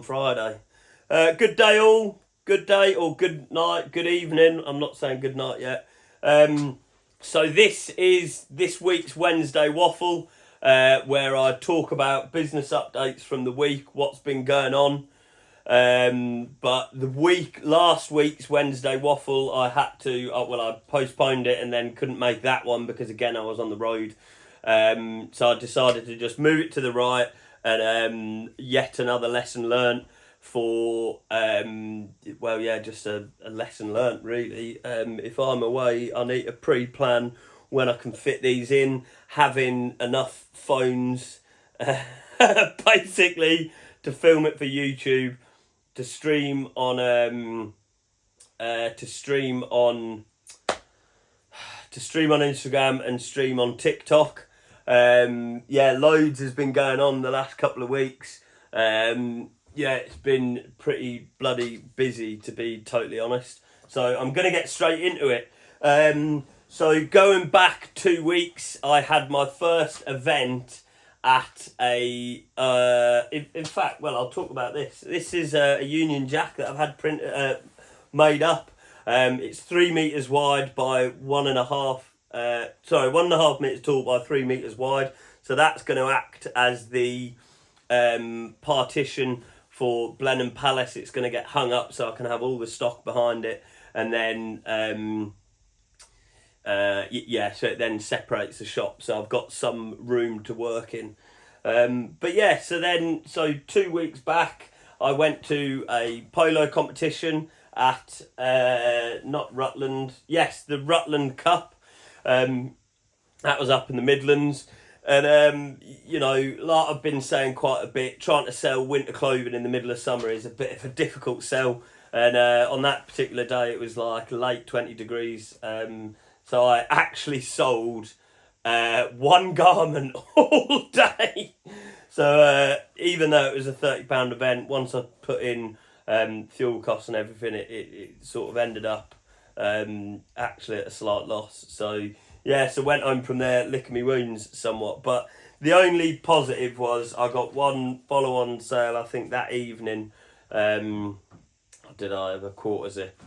Friday. Good day all. Good day or good night, good evening. I'm not saying good night yet. So this is this week's Wednesday Waffle, where I talk about business updates from the week, what's been going on. But last week's Wednesday Waffle, I had to, I postponed it and then couldn't make that one because again I was on the road. So I decided to just move it to the right and yet another lesson learnt for just a lesson learnt really. If I'm away, I need to pre-plan when I can fit these in, having enough phones basically to film it for YouTube, to stream on Instagram and stream on TikTok. Loads has been going on the last couple of weeks. It's been pretty bloody busy, to be totally honest. So I'm going to get straight into it. So going back 2 weeks, I had my first event at a... I'll talk about this. This is a Union Jack that I've had made up. It's 3 meters wide by 1.5 meters tall by 3 meters wide. So that's going to act as the partition for Blenheim Palace. It's going to get hung up so I can have all the stock behind it, and then so it then separates the shop. So I've got some room to work in. So 2 weeks back, I went to a polo competition at the Rutland Cup. That was up in the Midlands. And, like I've been saying quite a bit, trying to sell winter clothing in the middle of summer is a bit of a difficult sell. And on that particular day, it was like late 20 degrees. So I actually sold one garment all day. So even though it was a £30 event, once I put in fuel costs and everything, it sort of ended up actually at a slight loss. So went home from there licking my wounds somewhat. But the only positive was I got one follow-on sale, I think, that evening. Did I have a quarter zip?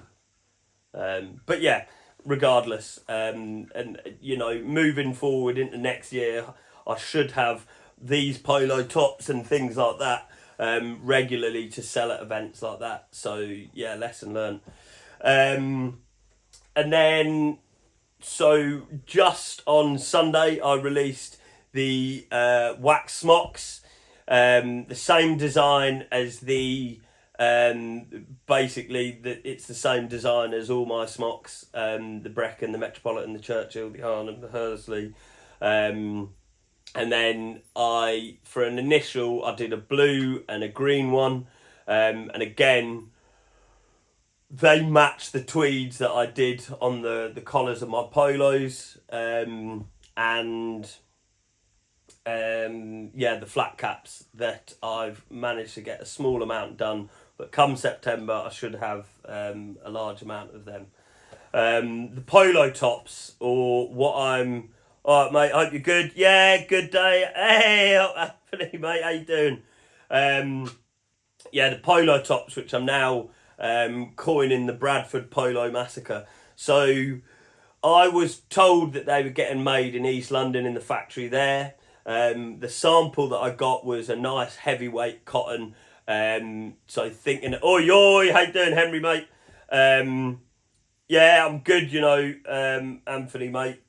Regardless, moving forward into next year, I should have these polo tops and things like that regularly to sell at events like that. So lesson learned. So just on Sunday, I released the Waffle Smocks, the same design as the it's the same design as all my smocks, the Brecon, the Metropolitan, the Churchill, the Arnhem, the Hursley, and then for an initial, I did a blue and a green one, and again, they match the tweeds that I did on the collars of my polos, the flat caps that I've managed to get a small amount done, but come September I should have a large amount of them. The polo tops, or what I'm... Alright mate, hope you're good. Yeah, good day. Hey, Anthony mate, how you doing? The polo tops, which I'm now coining the Bradford Polo Massacre. So I was told that they were getting made in East London in the factory there. The sample that I got was a nice heavyweight cotton. So thinking, oi, how you doing, Henry, mate? I'm good, Anthony, mate.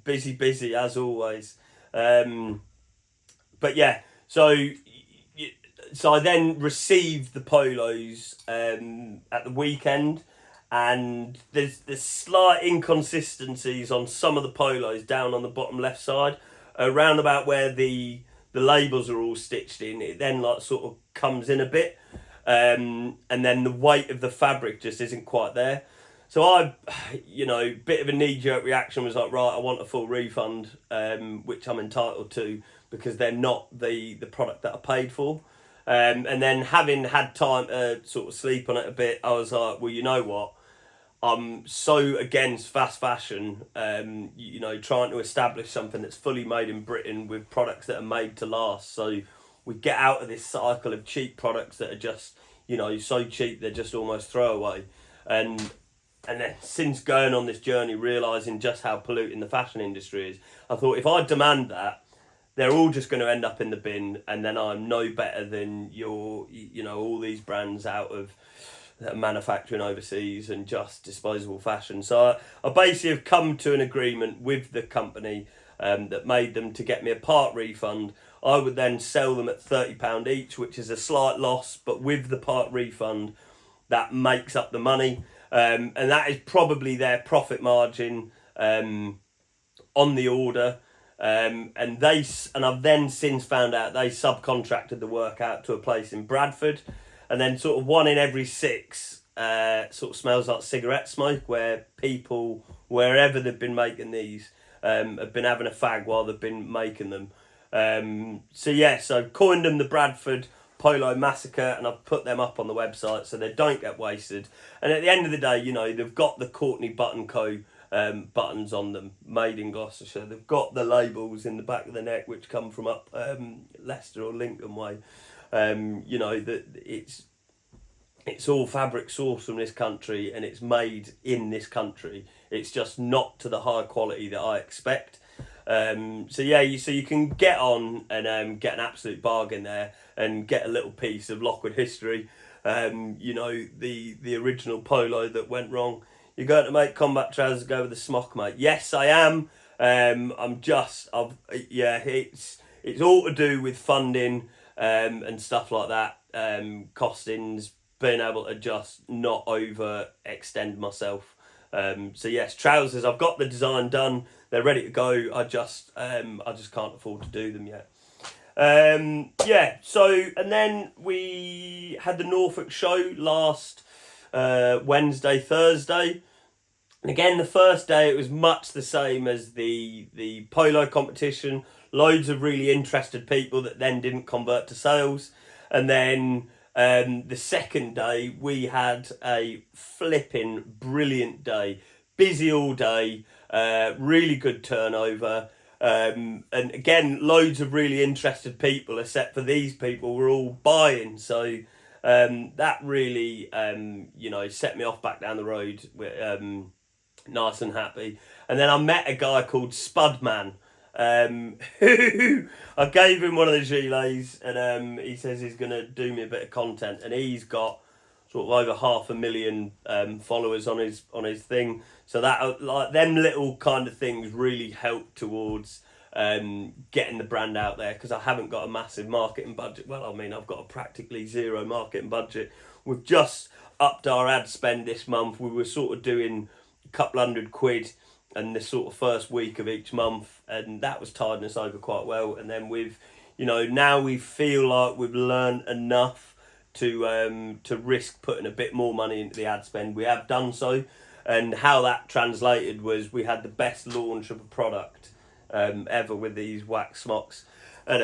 Busy as always. So I then received the polos at the weekend, and there's slight inconsistencies on some of the polos down on the bottom left side, around about where the labels are all stitched in. It then sort of comes in a bit, and then the weight of the fabric just isn't quite there. So I, bit of a knee-jerk reaction was like, right, I want a full refund, which I'm entitled to because they're not the product that I paid for. And then having had time to sort of sleep on it a bit, I was like, well, you know what? I'm so against fast fashion, trying to establish something that's fully made in Britain with products that are made to last. So we get out of this cycle of cheap products that are just, you know, so cheap they're just almost throwaway. And then since going on this journey, realising just how polluting the fashion industry is, I thought if I demand that, they're all just going to end up in the bin, and then I'm no better than all these brands out of manufacturing overseas and just disposable fashion. So I basically have come to an agreement with the company that made them to get me a part refund. I would then sell them at £30 each, which is a slight loss, but with the part refund, that makes up the money. And that is probably their profit margin on the order. And I've then since found out they subcontracted the work out to a place in Bradford, and then sort of 1 in every 6 sort of smells like cigarette smoke, where people, wherever they've been making these, have been having a fag while they've been making them. So I've coined them the Bradford Polo Massacre, and I've put them up on the website so they don't get wasted. And at the end of the day, you know, they've got the Courtney Button Co. Buttons on them, made in Gloucestershire. They've got the labels in the back of the neck which come from up Leicester or Lincoln way. You know, that it's all fabric sourced from this country and it's made in this country. It's just not to the high quality that I expect. So you can get on and get an absolute bargain there and get a little piece of Lockwood history. You know, the original polo that went wrong. You're going to make combat trousers go with the smock, mate. Yes, I am. It's all to do with funding and stuff like that. Costings, being able to just not overextend myself. Trousers. I've got the design done. They're ready to go. I just can't afford to do them yet. And then we had the Norfolk Show last Wednesday, Thursday. And again, the first day it was much the same as the polo competition. Loads of really interested people that then didn't convert to sales. And then the second day we had a flipping brilliant day. Busy all day, really good turnover. And again, loads of really interested people, except for these people were all buying. So that really, set me off back down the road, nice and happy. And then I met a guy called Spudman, who I gave him one of the gilets, and he says he's going to do me a bit of content, and he's got sort of over 500,000 followers on his thing. So that, like, them little kind of things really help towards getting the brand out there, because I haven't got a massive marketing budget. Well, I mean, I've got a practically zero marketing budget. We've just upped our ad spend this month. We were sort of doing a couple £100 in the sort of first week of each month, and that was tiding us over quite well. And then now we feel like we've learned enough to risk putting a bit more money into the ad spend. We have done so, and how that translated was we had the best launch of a product ever with these wax smocks. And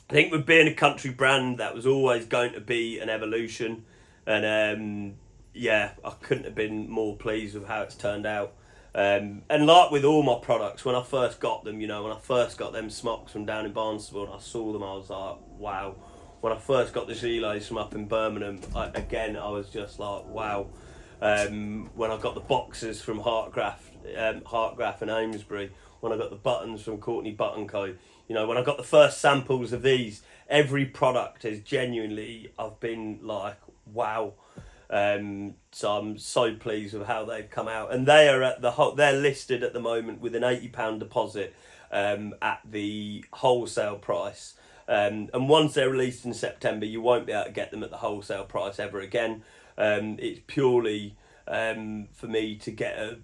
I think with being a country brand, that was always going to be an evolution. And I couldn't have been more pleased with how it's turned out. And like with all my products, when I first got them, when I first got them smocks from down in Barnstable and I saw them, I was like, wow. When I first got the gilets from up in Birmingham, I was just like, wow. When I got the boxes from Heartgraph and Amesbury, when I got the buttons from Courtney Button Co., when I got the first samples of these, every product is genuinely, I've been like, wow. So I'm so pleased with how they've come out, and they are they're listed at the moment with an £80 deposit at the wholesale price. And once they're released in September, you won't be able to get them at the wholesale price ever again. It's purely for me to get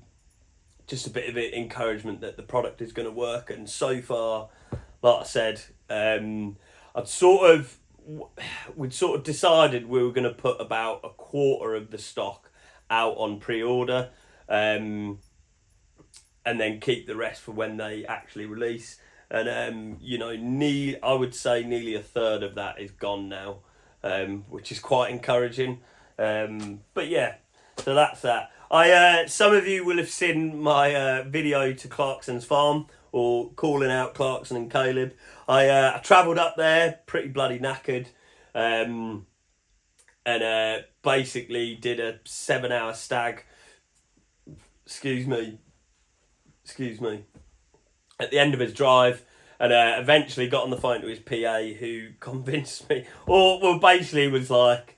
just a bit of encouragement that the product is going to work. And so far, like I said, we'd sort of decided we were going to put about a quarter of the stock out on pre-order, and then keep the rest for when they actually release. And I would say nearly a third of that is gone now, which is quite encouraging. But yeah, so that's that. Some of you will have seen my video to Clarkson's farm, or calling out Clarkson and Caleb. I travelled up there pretty bloody knackered, and basically did a 7-hour stag. Excuse me. At the end of his drive, and eventually got on the phone to his PA, who convinced me, or well, basically was like,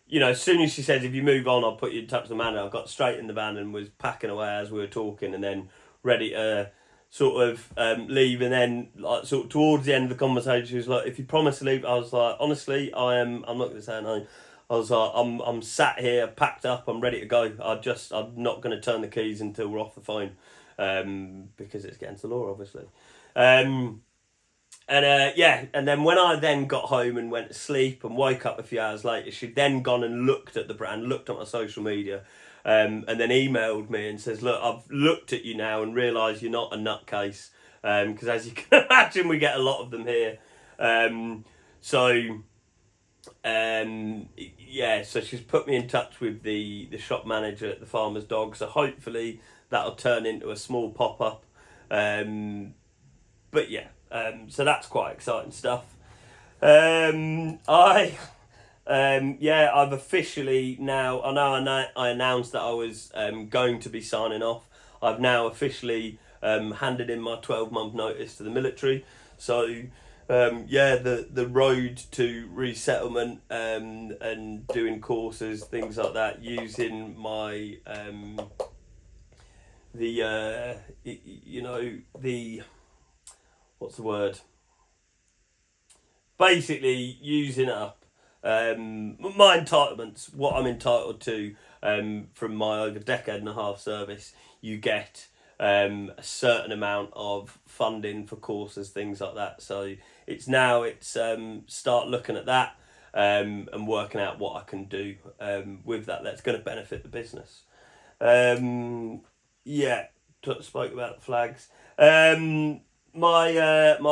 you know, as soon as she says, if you move on, I'll put you in touch with the manager, I got straight in the van and was packing away as we were talking, and then ready to sort of leave. And then like sort of towards the end of the conversation, she was like, if you promise to leave, I was like, honestly, I'm not going to say anything. I was like, I'm sat here, packed up, I'm ready to go. I'm not going to turn the keys until we're off the phone, because it's against the law, obviously. And then when I then got home and went to sleep and woke up a few hours later, she'd then gone and looked at the brand, looked at my social media, and then emailed me and says, look, I've looked at you now and realised you're not a nutcase, because as you can imagine, we get a lot of them here. So she's put me in touch with the shop manager at the Farmer's Dog, so hopefully that'll turn into a small pop-up. So that's quite exciting stuff. I've officially now, I announced that I was going to be signing off. I've now officially handed in my 12-month notice to the military. So the road to resettlement and doing courses, things like that, using my what's the word? Basically using up my entitlements, what I'm entitled to from my over decade and a half service. You get a certain amount of funding for courses, things like that. So it's start looking at that and working out what I can do with that that's going to benefit the business. Spoke about the flags. My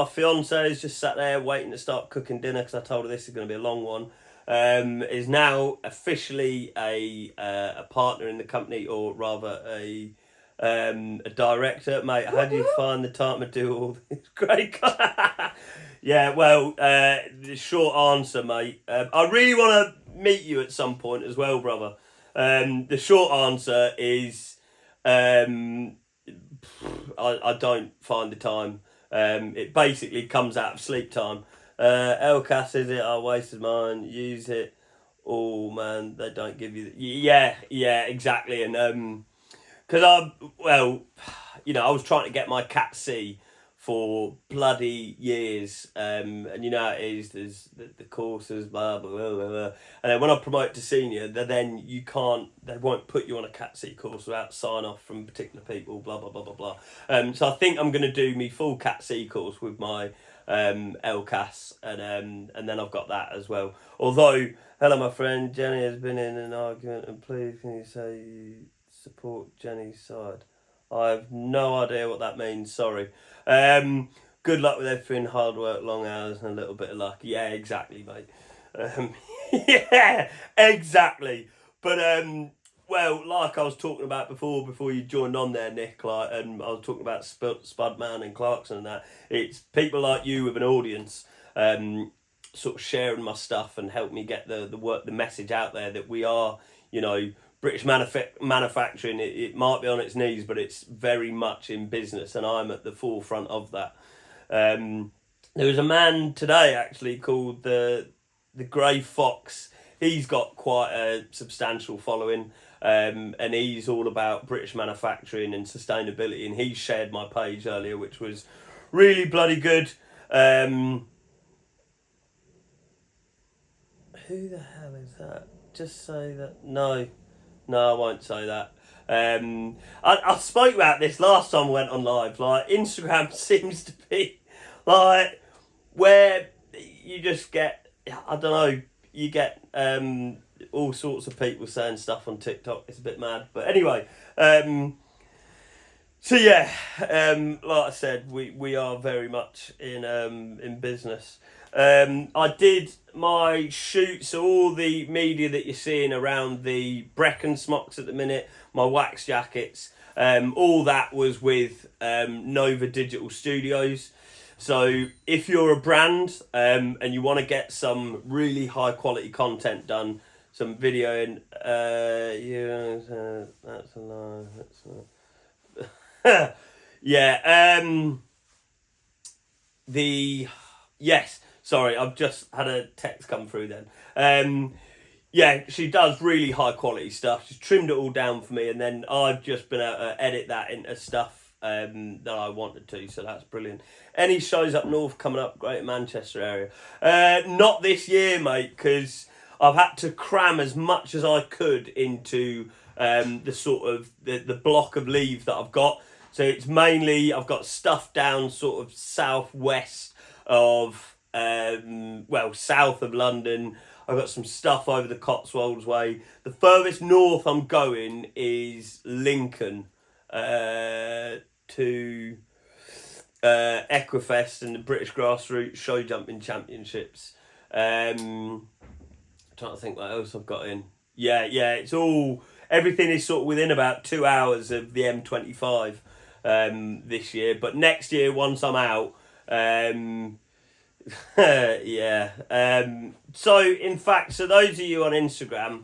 fiancée is just sat there waiting to start cooking dinner because I told her this is going to be a long one. Is now officially a partner in the company, or rather a director. Mate, how do you find the time to do all this? Great. Yeah, well, the short answer, mate. I really want to meet you at some point as well, brother. The short answer is I don't find the time. It basically comes out of sleep time. LCAS is it? I wasted mine. Use it. Oh man, they don't give you. Yeah, exactly. And because I was trying to get my Cat C for bloody years. And you know how it is. There's the courses, blah blah blah blah. And then when I promote to senior, then you can't. They won't put you on a Cat C course without sign off from particular people. Blah blah blah blah blah. So I think I'm going to do me full Cat C course with my LCAS, and then I've got that as well. Although, hello my friend, Jenny has been in an argument, and please can you say you support Jenny's side? I have no idea what that means, sorry. Good luck with everything, hard work, long hours and a little bit of luck. Yeah, exactly, mate. Yeah, exactly. But well, like I was talking about before you joined on there, Nick, I was talking about Spudman and Clarkson and that. It's people like you with an audience sort of sharing my stuff and help me get the message out there that we are, British manufacturing. It might be on its knees, but it's very much in business, and I'm at the forefront of that. There was a man today actually called the Grey Fox. He's got quite a substantial following, and he's all about British manufacturing and sustainability, and he shared my page earlier, which was really bloody good. Who the hell is that? Just say that. No, I won't say that. I spoke about this last time I went on live. Like, Instagram seems to be like where you just get, I don't know, you get all sorts of people saying stuff on TikTok. It's a bit mad, but anyway. So yeah, like I said, we are very much in business. I did my shoot, so all the media that you're seeing around the Brecon smocks at the minute, my wax jackets, All that was with Nova Digital Studios. So if you're a brand and you want to get some really high quality content done, some video and that's a lie. That's yeah. Yes. Sorry, I've just had a text come through then. Yeah, she does really high quality stuff. She's trimmed it all down for me, and then I've just been able to edit that into stuff that I wanted to, so that's brilliant. Any shows up north coming up, Greater Manchester area? Not this year, mate, because I've had to cram as much as I could into the sort of the block of leave that I've got. So it's mainly, I've got stuff down sort of southwest of, south of London. I've got some stuff over the Cotswolds way. The furthest north I'm going is Lincoln to Equifest and the British Grassroots Show Jumping Championships. Trying to think what else I've got in. Yeah, it's all, everything is sort of within about 2 hours of the M25 this year. But next year, once I'm out, so in fact, so those of you on Instagram,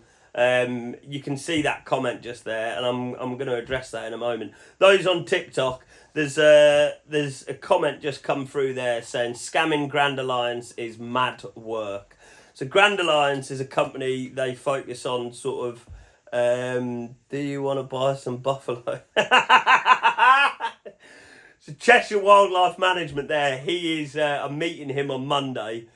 you can see that comment just there, and I'm going to address that in a moment. Those on TikTok, there's a comment just come through there saying scamming Grand Alliance is mad work. So Grand Alliance is a company, they focus on sort of do you want to buy some buffalo? So Cheshire Wildlife Management there, he is, I'm meeting him on Monday.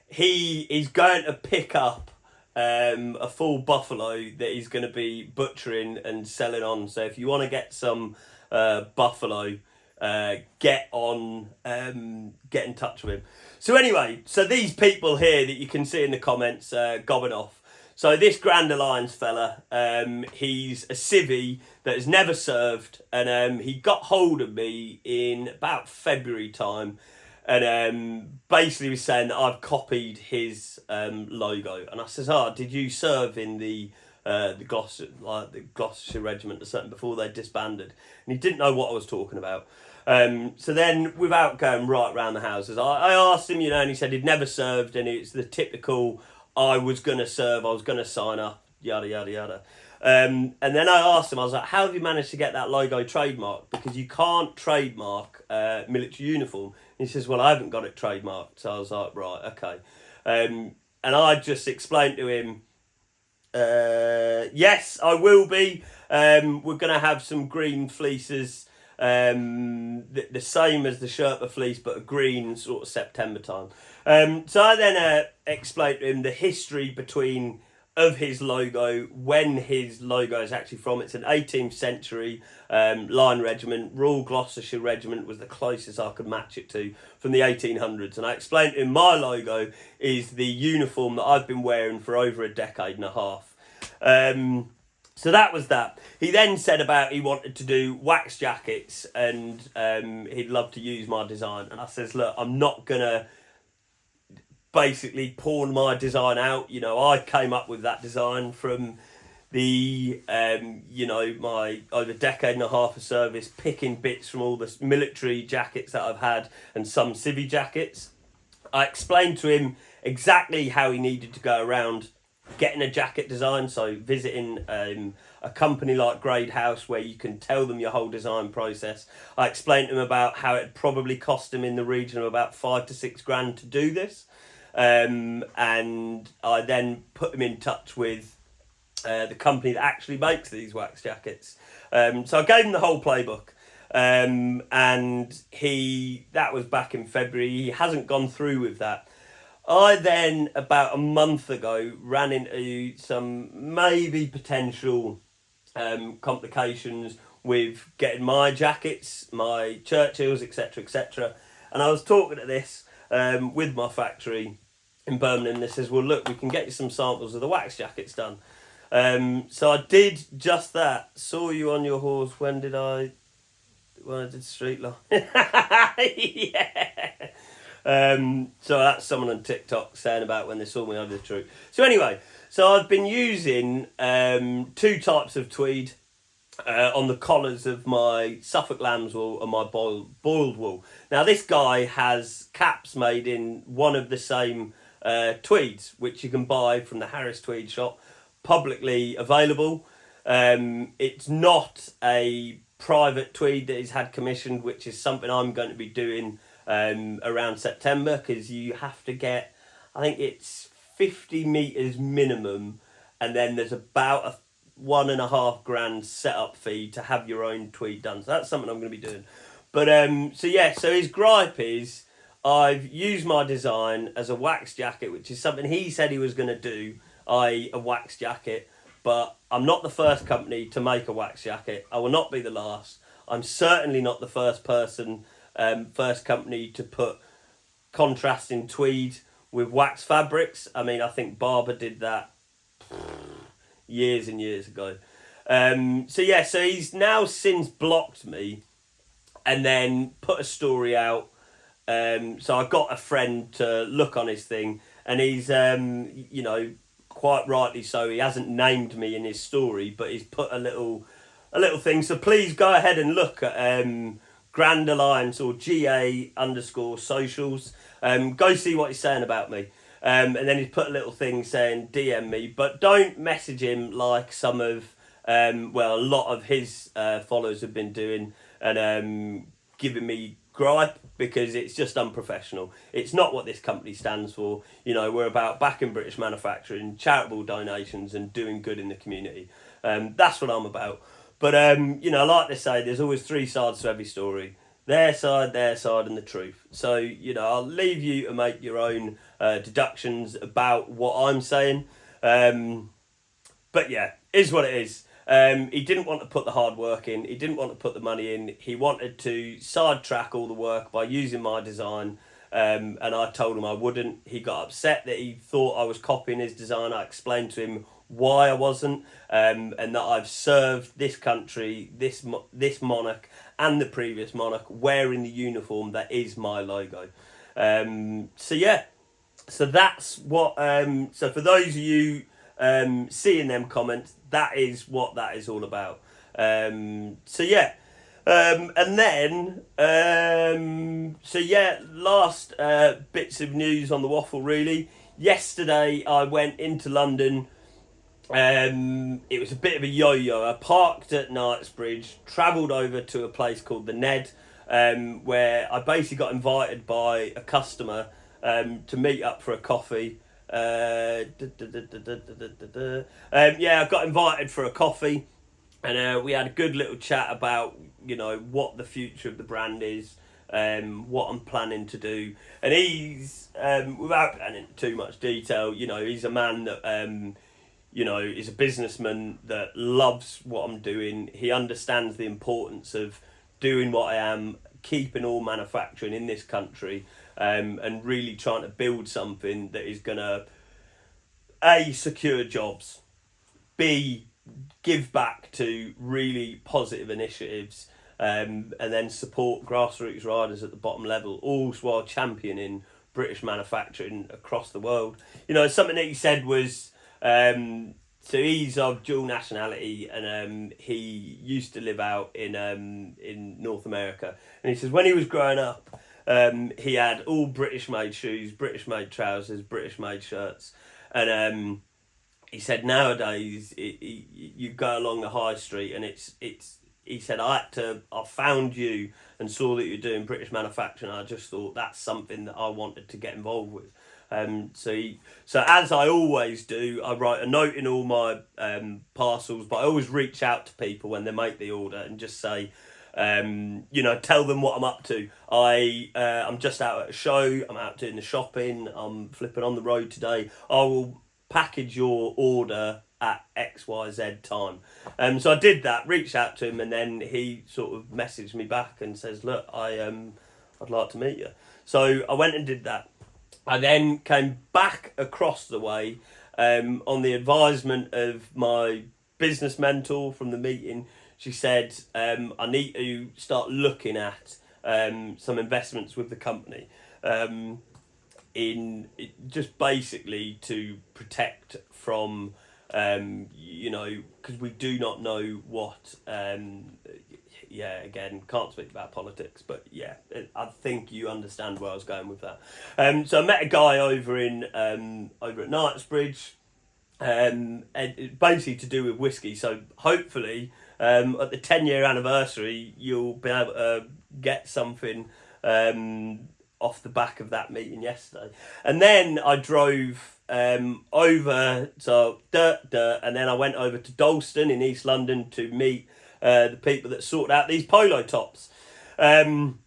He is going to pick up a full buffalo that he's going to be butchering and selling on. So if you want to get some buffalo, get in touch with him. So anyway, so these people here that you can see in the comments gobbing off. So this Grand Alliance fella, he's a civvy that has never served, and he got hold of me in about February time, and basically was saying that I've copied his logo. And I says, did you serve in the Gloucestershire Regiment or something before they disbanded? And he didn't know what I was talking about. So then, without going right round the houses, I asked him, and he said he'd never served, and it's the typical, I was going to serve, I was going to sign up, yada, yada, yada. And then I asked him, I was like, how have you managed to get that logo trademarked? Because you can't trademark military uniform. And he says, well, I haven't got it trademarked. So I was like, right, okay. And I just explained to him, yes, I will be. We're going to have some green fleeces, the same as the Sherpa fleece, but a green sort of September time. So I then explained to him the history of his logo, when his logo is actually from. It's an 18th century line regiment. Royal Gloucestershire Regiment was the closest I could match it to from the 1800s. And I explained to him my logo is the uniform that I've been wearing for over a decade and a half. So that was that. He then said he wanted to do wax jackets, and he'd love to use my design. And I says, look, I'm not going to basically pawn my design out. I came up with that design from the, my over decade and a half of service, picking bits from all the military jackets that I've had and some civvy jackets. I explained to him exactly how he needed to go around getting a jacket design, so visiting a company like Grade House where you can tell them your whole design process. I explained to him about how it probably cost him in the region of about $5 to $6 grand to do this. And I then put him in touch with the company that actually makes these wax jackets. So I gave him the whole playbook. And that was back in February. He hasn't gone through with that. I then, about a month ago, ran into some maybe potential complications with getting my jackets, my Churchills, etc., etc. And I was talking to this with my factory in Birmingham. They says, well, look, we can get you some samples of the wax jackets done. So I did just that. Saw you on your horse. When I did Street Line. Yeah. So that's someone on TikTok saying about when they saw me over the troop. So anyway, so I've been using 2 types of tweed. on the collars of my Suffolk lamb's wool and my boiled wool. Now this guy has caps made in one of the same tweeds, which you can buy from the Harris Tweed shop, publicly available. It's not a private tweed that he's had commissioned, which is something I'm going to be doing around September, because you have to get, I think it's 50 metres minimum, and then there's about a £1.5 setup fee to have your own tweed done. So that's something I'm going to be doing. But so his gripe is, I've used my design as a wax jacket, which is something he said he was going to do, a wax jacket. But I'm not the first company to make a wax jacket. I will not be the last. I'm certainly not the first company to put contrasting tweed with wax fabrics. I mean, I think Barber did that years and years ago. So he's now since blocked me and then put a story out. So I got a friend to look on his thing, and he's, quite rightly so, he hasn't named me in his story, but he's put a little thing. So please go ahead and look at Grand Alliance or GA_socials. Go see what he's saying about me. And then he's put a little thing saying DM me, but don't message him like some of, a lot of his followers have been doing, and giving me gripe, because it's just unprofessional. It's not what this company stands for. We're about backing British manufacturing, charitable donations, and doing good in the community. That's what I'm about. But, like they say, there's always three sides to every story. Their side, and the truth. So, I'll leave you to make your own deductions about what I'm saying. But yeah, is what it is. He didn't want to put the hard work in. He didn't want to put the money in. He wanted to sidetrack all the work by using my design. And I told him I wouldn't. He got upset that he thought I was copying his design. I explained to him why I wasn't, and that I've served this country, this monarch, and the previous monarch wearing the uniform that is my logo. So that's what. So for those of you seeing them comments, that is what that is all about. Last bits of news on the Waffle, really. Yesterday I went into London. It was a bit of a yo-yo. I parked at Knightsbridge, travelled over to a place called the Ned, where I basically got invited by a customer to meet up for a coffee. I got invited for a coffee, and we had a good little chat about what the future of the brand is, what I'm planning to do. And he's without going into too much detail, he's a man that is a businessman that loves what I'm doing. He understands the importance of doing what I am, keeping all manufacturing in this country, and really trying to build something that is going to A, secure jobs, B, give back to really positive initiatives, and then support grassroots riders at the bottom level, all while championing British manufacturing across the world. Something that he said was, so he's of dual nationality, and he used to live out in North America. And he says when he was growing up, he had all British made shoes, British made trousers, British made shirts, and he said nowadays you go along the high street and it's. He said I found you and saw that you're doing British manufacturing. And I just thought that's something that I wanted to get involved with. So as I always do, I write a note in all my parcels, but I always reach out to people when they make the order and just say, tell them what I'm up to. I'm just out at a show, I'm out doing the shopping, I'm flipping on the road today. I will package your order at XYZ time. So I did that, reached out to him, and then he sort of messaged me back and says, look, I'd like to meet you. So I went and did that. I then came back across the way on the advisement of my business mentor from the meeting. She said, I need to start looking at some investments with the company in just basically to protect from You know, because we do not know what. Again, can't speak about politics, but yeah, I think you understand where I was going with that. So I met a guy over at Knightsbridge, and it basically to do with whiskey. So hopefully, at the 10-year anniversary, you'll be able to get something off the back of that meeting yesterday. And then I drove over to and then I went over to Dalston in East London to meet the people that sorted out these polo tops. And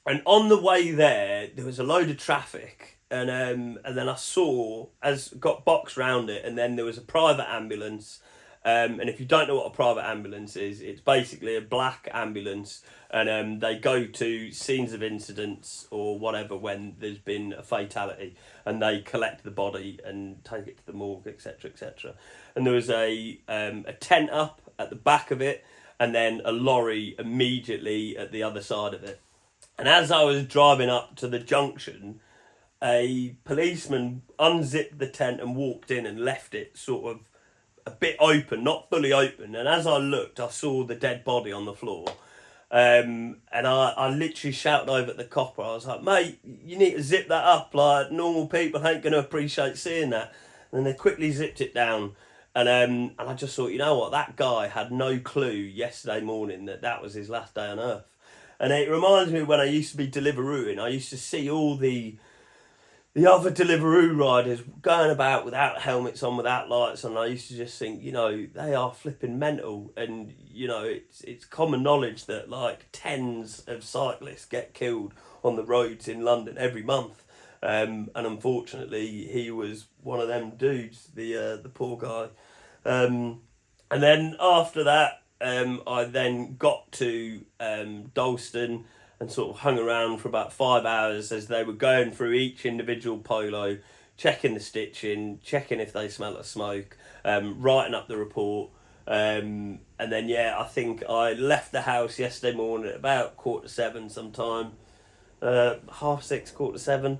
on the way there was a load of traffic, and then I saw, as got boxed round it, and then there was a private ambulance. And if you don't know what a private ambulance is, it's basically a black ambulance, and they go to scenes of incidents or whatever when there's been a fatality, and they collect the body and take it to the morgue, etc., etc. And there was a tent up at the back of it, and then a lorry immediately at the other side of it. And as I was driving up to the junction, a policeman unzipped the tent and walked in and left it sort of a bit open, not fully open. And as I looked, I saw the dead body on the floor. And I literally shouted over at the copper. I was like, mate, you need to zip that up. Like, normal people ain't going to appreciate seeing that. And they quickly zipped it down. And I just thought, you know what, that guy had no clue yesterday morning that was his last day on earth. And it reminds me when I used to be Deliverooing, I used to see all the other Deliveroo riders going about without helmets on, without lights on. I used to just think, you know, they are flipping mental. And, you know, it's common knowledge that like tens of cyclists get killed on the roads in London every month. And unfortunately, he was one of them dudes, the poor guy. And then after that, I then got to Dalston and sort of hung around for about 5 hours as they were going through each individual polo, checking the stitching, checking if they smell of smoke, writing up the report. And then, I think I left the house yesterday morning at about 7:15 sometime. 6:30, 7:15,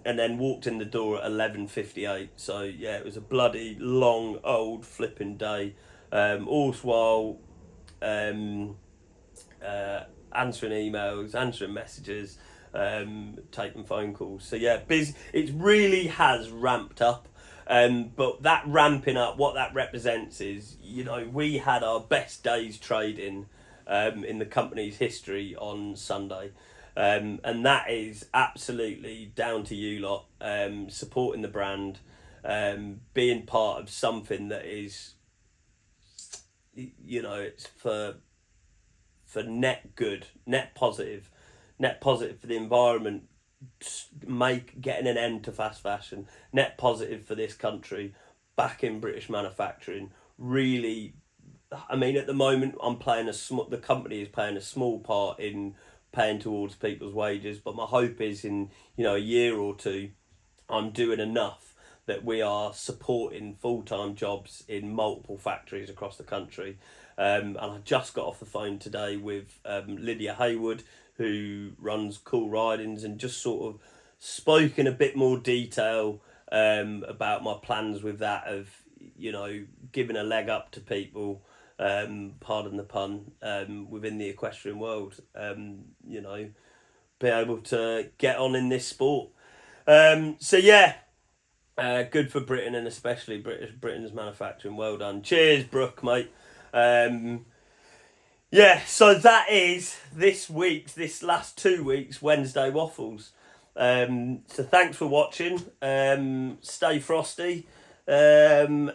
and then walked in the door at 11:58. So it was a bloody long old flipping day. All while answering emails, answering messages, taking phone calls. So busy. It really has ramped up. But that ramping up, what that represents is, you know, we had our best days trading in the company's history on Sunday. And that is absolutely down to you lot, supporting the brand, being part of something that is, you know, it's for net good, net positive for the environment, getting an end to fast fashion, net positive for this country, back in British manufacturing. Really, I mean, at the moment, the company is playing a small part in paying towards people's wages, but my hope is in, you know, a year or two, I'm doing enough that we are supporting full-time jobs in multiple factories across the country. And I just got off the phone today with Lydia Haywood, who runs Cool Ridings, and just sort of spoke in a bit more detail about my plans with that, of, you know, giving a leg up to people, pardon the pun, within the equestrian world, you know, be able to get on in this sport. Good for Britain, and especially Britain's manufacturing. Well done. Cheers, Brooke, mate. So that is this last 2 weeks Wednesday Waffles. So thanks for watching. Stay frosty. And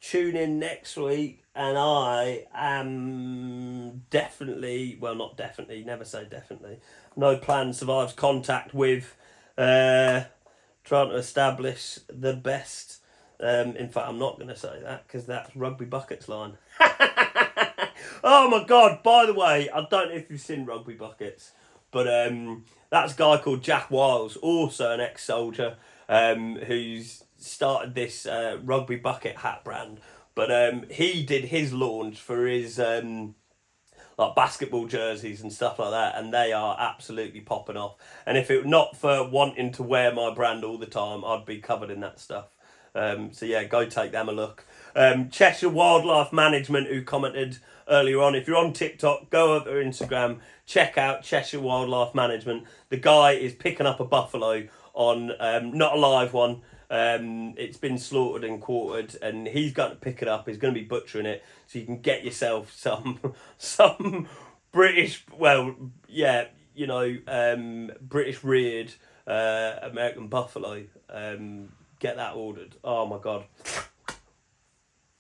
tune in next week. And I am never say definitely. No plan survives contact with trying to establish the best. In fact, I'm not going to say that because that's Rugby Bucket's line. Oh my God, by the way, I don't know if you've seen Rugby Buckets, but that's a guy called Jack Wiles, also an ex-soldier, who's started this Rugby Bucket hat brand. But he did his launch for his like basketball jerseys and stuff like that, and they are absolutely popping off. And if it were not for wanting to wear my brand all the time, I'd be covered in that stuff. So yeah, go take them a look. Cheshire Wildlife Management, who commented earlier on, if you're on TikTok, go over to Instagram, check out Cheshire Wildlife Management. The guy is picking up a buffalo on, not a live one, it's been slaughtered and quartered, and he's going to pick it up. He's going to be butchering it, so you can get yourself some British, well, yeah, you know, British reared American buffalo. Get that ordered. Oh my god,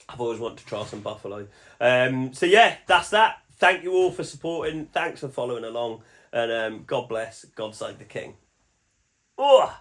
I've always wanted to try some buffalo. So yeah, that's that. Thank you all for supporting. Thanks for following along, and God bless. God save the king. Oh.